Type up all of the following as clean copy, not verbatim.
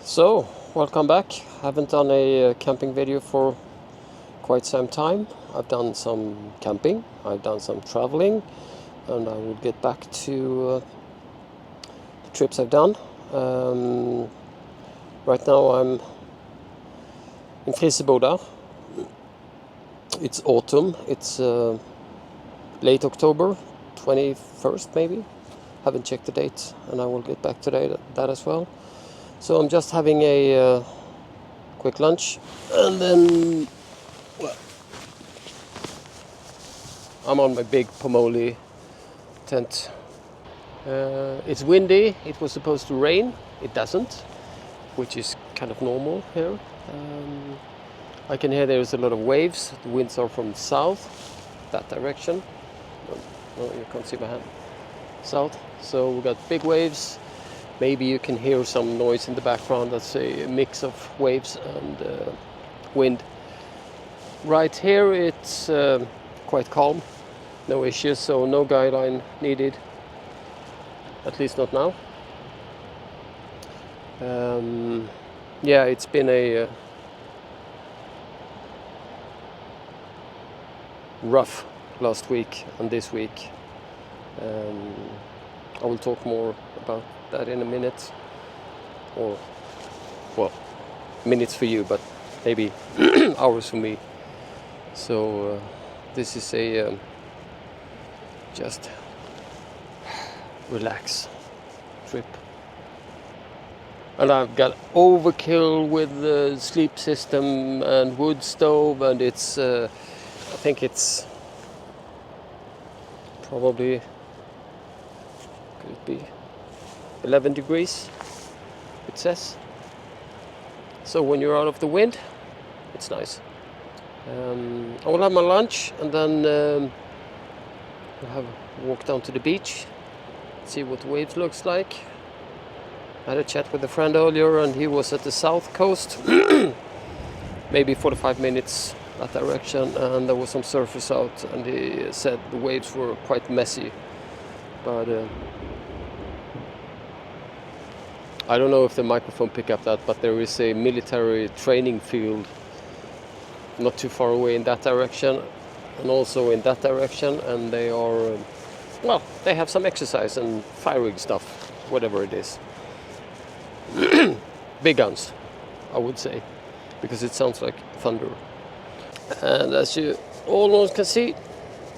So, welcome back. Haven't done a camping video for quite some time. I've done some camping, I've done some traveling, and I will get back to the trips I've done. Right now I'm in Frisseboda. It's autumn, it's late October, 21st maybe. Haven't checked the date, and I will get back to that as well. So I'm just having a quick lunch, and then I'm on my big Pomoli tent. It's windy. It was supposed to rain. It doesn't, which is kind of normal here. I can hear there's a lot of waves. The winds are from south, that direction. No, you can't see my hand. South. So we've got big waves. Maybe you can hear some noise in the background. That's a mix of waves and wind. Right here it's quite calm. No issues, so no guideline needed. At least not now. Yeah, it's been a rough last week and this week. I will talk more about that in a minute, or well, minutes for you, but maybe hours for me. So this is a just relax trip. And I've got overkill with the sleep system and wood stove, and it's I think it's probably, could it be 11 degrees it says. So when you're out of the wind, it's nice. I will have my lunch, and then we'll have a walk down to the beach, see what the waves looks like. I had a chat with a friend earlier, and he was at the south coast, maybe 45 minutes that direction, and there was some surfers out, and he said the waves were quite messy. But I don't know if the microphone picked up that, but there is a military training field not too far away in that direction, and also in that direction, and they are, well, they have some exercise and firing stuff, whatever it is. Big guns, I would say, because it sounds like thunder. And as you almost can see,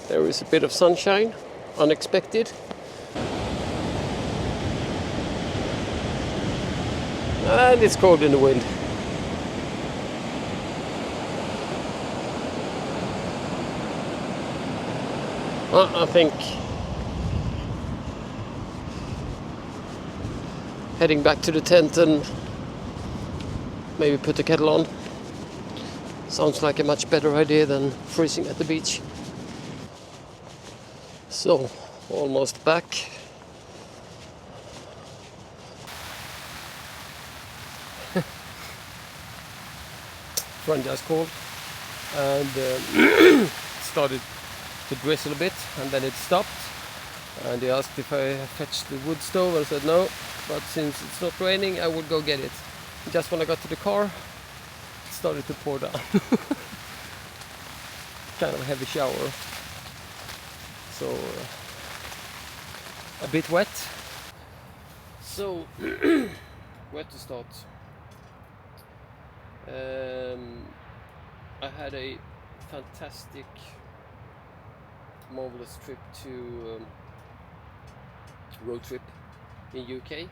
there is a bit of sunshine, unexpected. And it's cold in the wind. I think heading back to the tent and maybe put the kettle on sounds like a much better idea than freezing at the beach. So, almost back. Friend just called, and started to drizzle a bit, and then it stopped, and he asked if I fetched the wood stove. I said no, but since it's not raining, I would go get it. Just when I got to the car, it started to pour down. Kind of a heavy shower, so a bit wet. So where to start? I had a fantastic, marvelous trip to road trip in UK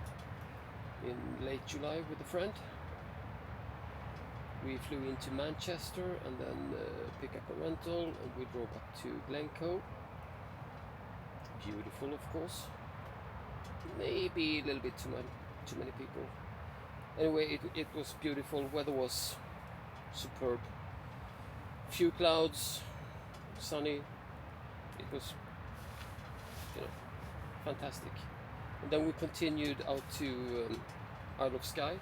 in late July with a friend. We flew into Manchester and then picked up a rental, and we drove up to Glencoe. Beautiful, of course. Maybe a little bit too many people. Anyway, it was beautiful. Weather was superb. Few clouds, sunny. It was, fantastic. And then we continued out to Isle of Skye,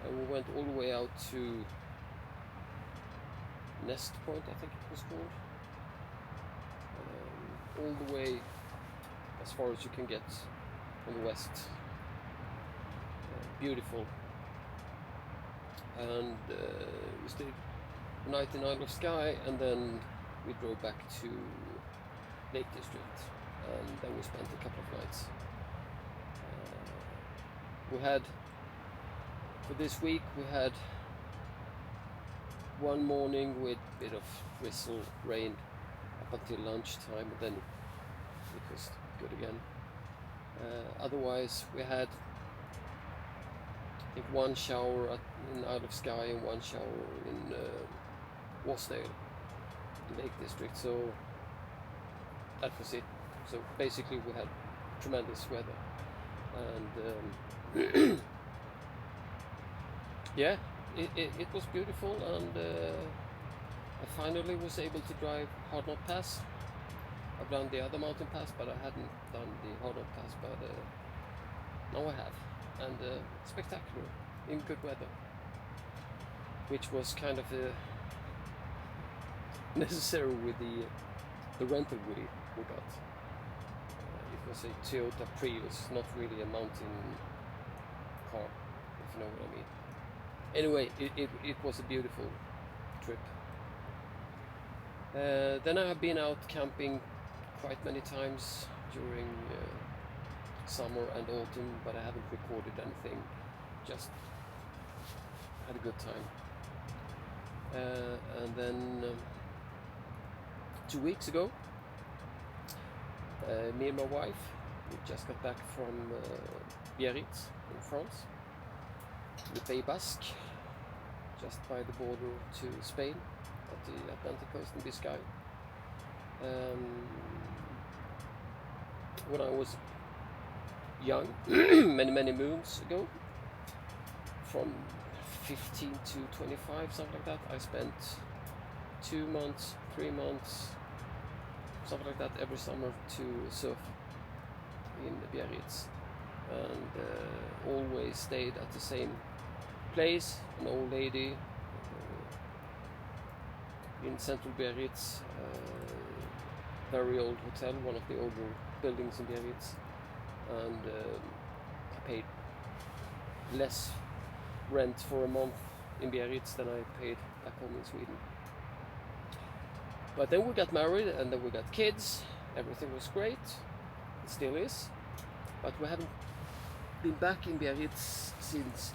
and we went all the way out to Nest Point, I think it was called. All the way as far as you can get on the west. Beautiful. and we stayed a night in Isle of Skye, and then we drove back to Lake District, and then we spent a couple of nights. We had, for this week, we had one morning with a bit of drizzle, rain up until lunchtime, and then it was good again. Otherwise, we had, I think, one shower in Isle of Skye and one shower in Wasdale, the Lake District. So that was it. So basically, we had tremendous weather, and yeah, it was beautiful, and I finally was able to drive Hard Knot Pass. I've done the other mountain pass, but I hadn't done the Hard Knot Pass, but now I have, and spectacular in good weather, which was kind of necessary with the rental we got. It was a Toyota Prius, not really a mountain car, if you know what I mean. Anyway, it was a beautiful trip. Then I have been out camping quite many times during summer and autumn, but I haven't recorded anything, just had a good time. And then 2 weeks ago, me and my wife, we just got back from Biarritz in France, the Pays Basque, just by the border to Spain, at the Atlantic coast in Biscay. When I was young, many moons ago, from 15 to 25, something like that, I spent 2 months, 3 months, something like that, every summer to surf in Biarritz, and always stayed at the same place, an old lady in central Biarritz, very old hotel, one of the older buildings in Biarritz, and I paid less rent for a month in Biarritz than I paid back home in Sweden. But then we got married, and then we got kids. Everything was great, it still is, but we haven't been back in Biarritz since,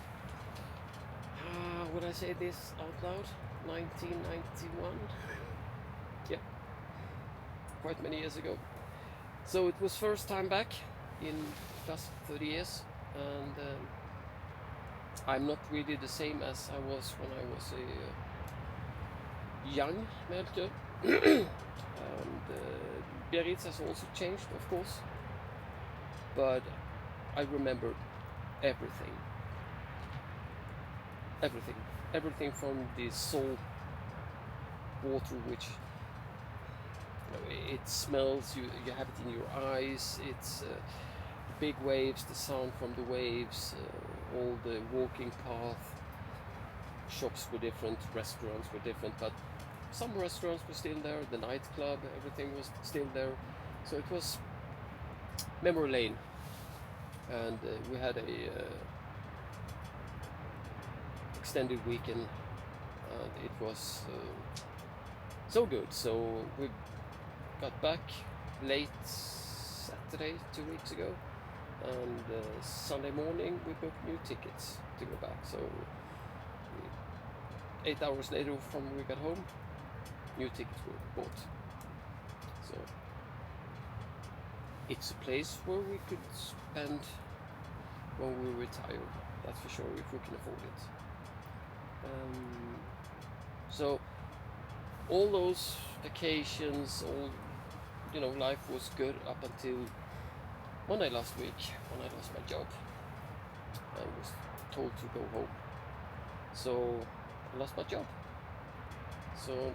would I say this out loud, 1991? Yeah, quite many years ago. So it was first time back in just 30 years, and I'm not really the same as I was when I was a young Melker. And Biarritz has also changed, of course, but I remember everything from the salt water, which, you know, it smells, you have it in your eyes, it's big waves, the sound from the waves, all the walking path, shops were different, restaurants were different, but some restaurants were still there, the nightclub, everything was still there. So it was memory lane, and we had a extended weekend, and it was so good. So we got back late Saturday 2 weeks ago, and Sunday morning we booked new tickets to go back. So 8 hours later from when we got home, new tickets were bought. So it's a place where we could spend when we retire, that's for sure, if we can afford it. So all those vacations, life was good up until Monday last week, when I lost my job. I was told to go home. So I lost my job. So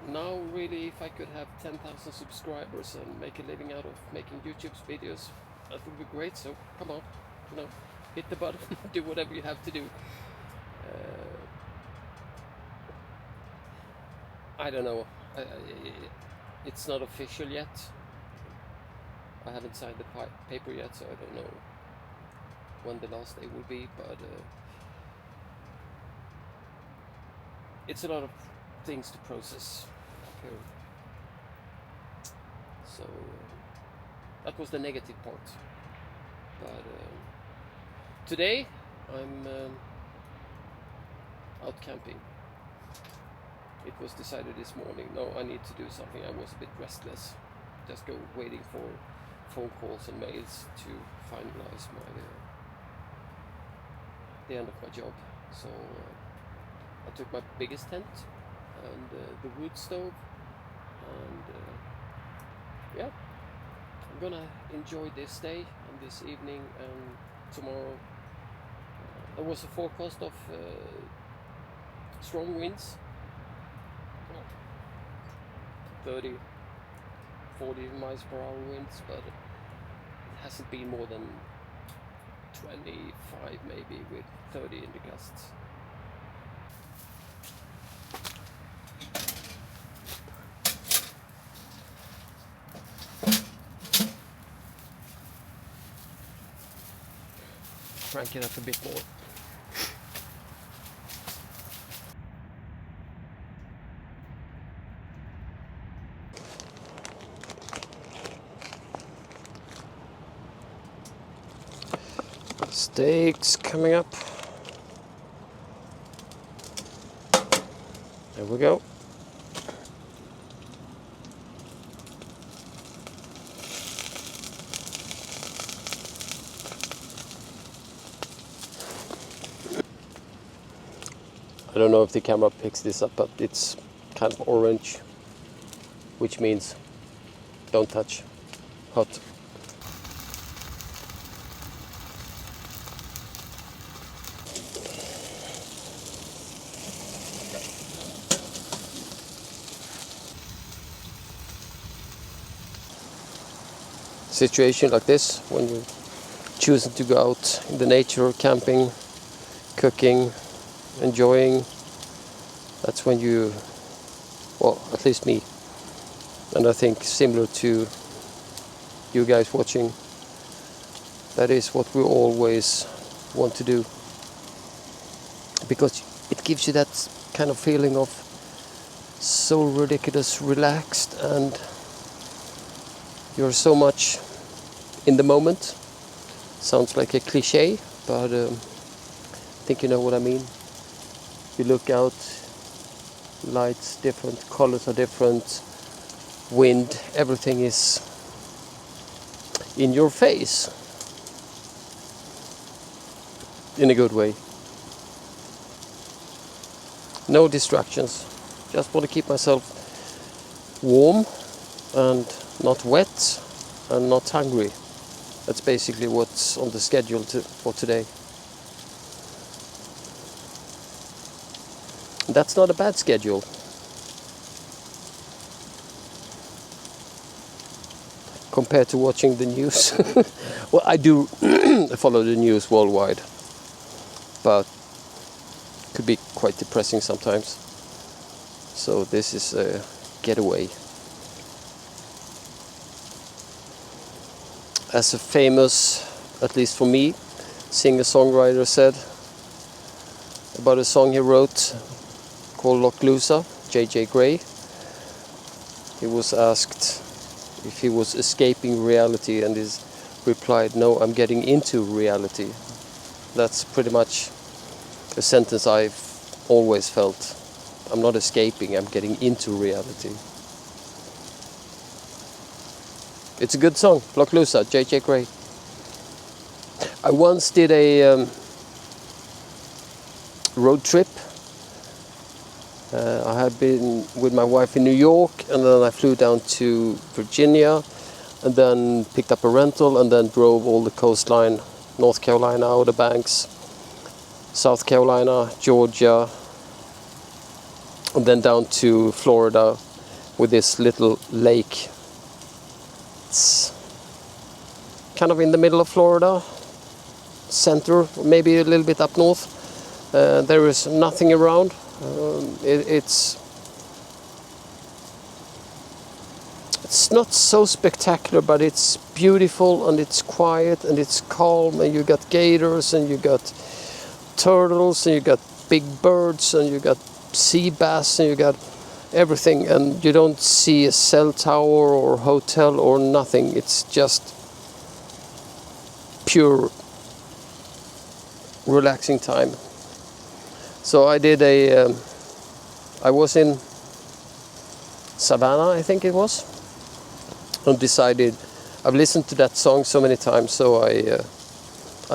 now really, if I could have 10,000 subscribers and make a living out of making YouTube videos, that would be great. So come on, hit the button, do whatever you have to do. I don't know, it's not official yet. I haven't signed the paper yet, so I don't know when the last day will be, but it's a lot of things to process up here. So that was the negative part. But today I'm out camping. It was decided this morning, no, I need to do something. I was a bit restless, just waiting for phone calls and mails to finalize the end of my job. So I took my biggest tent and the wood stove, and yeah, I'm gonna enjoy this day and this evening and tomorrow. There was a forecast of strong winds, 30, 40 miles per hour winds, but it hasn't been more than 25 maybe, with 30 in the gusts. Crank it up a bit more. Steaks coming up. There we go. I don't know if the camera picks this up, but it's kind of orange, which means don't touch. Hot. Situation like this, when you're choosing to go out in the nature, camping, cooking, enjoying, that's when you, well, at least me, and I think similar to you guys watching, that is what we always want to do, because it gives you that kind of feeling of so ridiculous relaxed, and you're so much in the moment. Sounds like a cliche, but I think you know what I mean. You look out, lights different, colors are different, wind, everything is in your face, in a good way. No distractions, just want to keep myself warm and not wet and not hungry. That's basically what's on the schedule for today. That's not a bad schedule. Compared to watching the news. Well, I do follow the news worldwide, but it could be quite depressing sometimes. So this is a getaway. As a famous, at least for me, singer-songwriter said about a song he wrote called Lollapalooza, J.J. Gray. He was asked if he was escaping reality, and he replied, "No, I'm getting into reality." That's pretty much a sentence I've always felt. I'm not escaping, I'm getting into reality. It's a good song, Lollapalooza, J.J. Gray. I once did a road trip. I had been with my wife in New York, and then I flew down to Virginia, and then picked up a rental, and then drove all the coastline, North Carolina, Outer Banks, South Carolina, Georgia, and then down to Florida with this little lake. It's kind of in the middle of Florida, center, maybe a little bit up north. There is nothing around. It's not so spectacular, but it's beautiful, and it's quiet, and it's calm, and you got gators, and you got turtles, and you got big birds, and you got sea bass and you got everything, and you don't see a cell tower or hotel or nothing. It's just pure relaxing time. So I did I was in Savannah, I think it was, and decided, I've listened to that song so many times, so I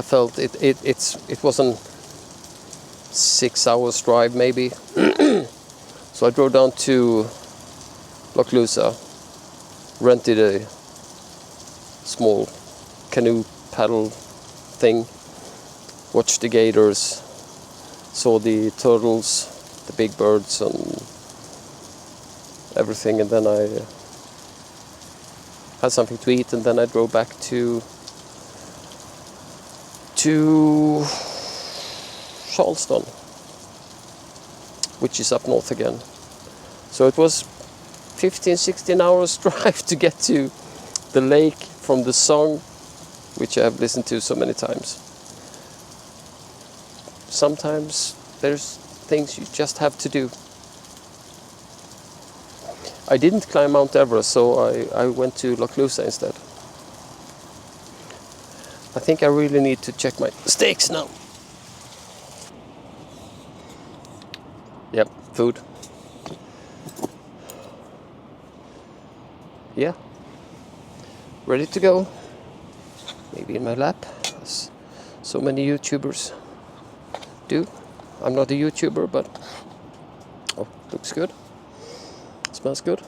felt it wasn't 6 hours drive maybe. So I drove down to Lochloosa, rented a small canoe paddle thing, watched the gators, saw the turtles, the big birds and everything, and then I had something to eat, and then I drove back to Charleston, which is up north again. So it was 15-16 hours drive to get to the lake from the song, which I have listened to so many times. Sometimes there's things you just have to do. I didn't climb Mount Everest, so I went to Lochloosa instead. I think I really need to check my stakes now. Yep, food. Yeah, ready to go. Maybe in my lap, as so many YouTubers do. I'm not a YouTuber, but oh, looks good. Smells good.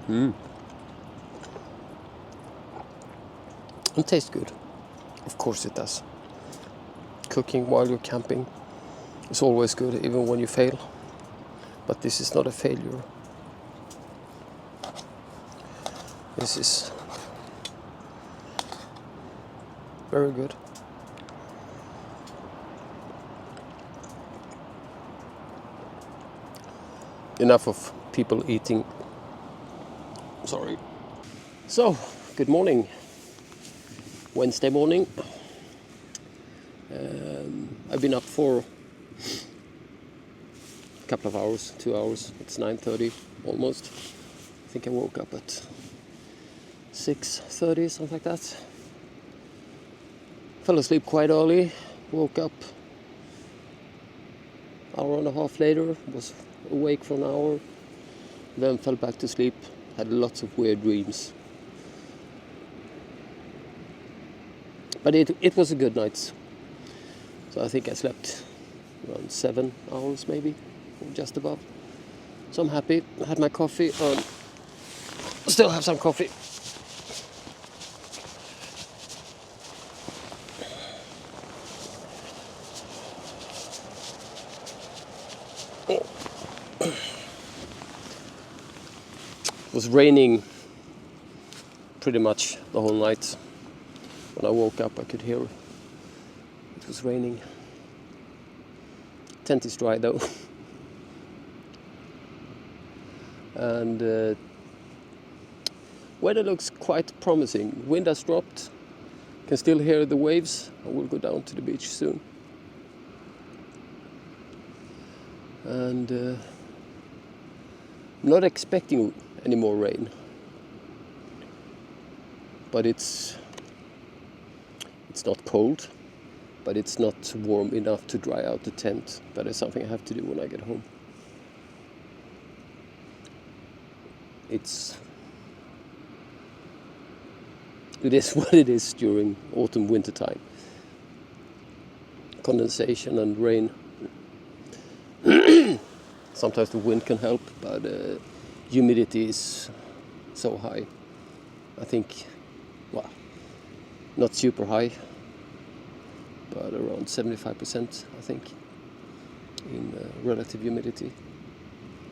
And tastes good. Of course it does. Cooking while you're camping is always good, even when you fail. But this is not a failure. This is very good. Enough of people eating. Sorry. So, good morning. Wednesday morning. I've been up for a couple of hours, 2 hours. It's 9:30 almost. I think I woke up at 6:30, something like that. Fell asleep quite early. Woke up hour and a half later. Was awake for an hour. Then fell back to sleep. Had lots of weird dreams. But it was a good night. So I think I slept around 7 hours maybe, or just above. So I'm happy. I had my coffee. Still have some coffee. It was raining pretty much the whole night. When I woke up, I could hear it was raining. Tent is dry though. And weather looks quite promising. Wind has dropped. Can still hear the waves. I will go down to the beach soon. And I'm not expecting any more rain. But it's not cold, but it's not warm enough to dry out the tent. That is something I have to do when I get home. It is what it is during autumn, winter time. Condensation and rain. Sometimes the wind can help, but humidity is so high. I think, well, not super high, but around 75%, I think, in relative humidity.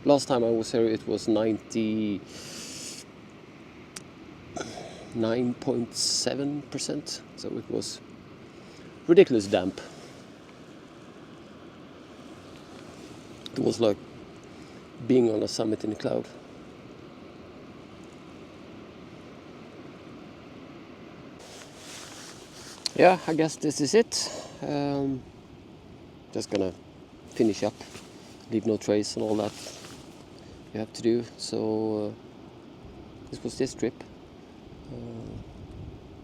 Last time I was here, it was 99.7%, so it was ridiculous damp. It was like being on a summit in a cloud. yeah, I guess this is it. Just gonna finish up, leave no trace and all that you have to do. So this was this trip.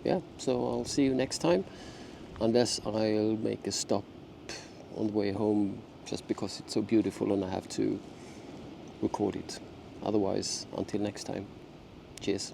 Yeah, so I'll see you next time, unless I'll make a stop on the way home just because it's so beautiful and I have to record it. Otherwise, until next time, cheers.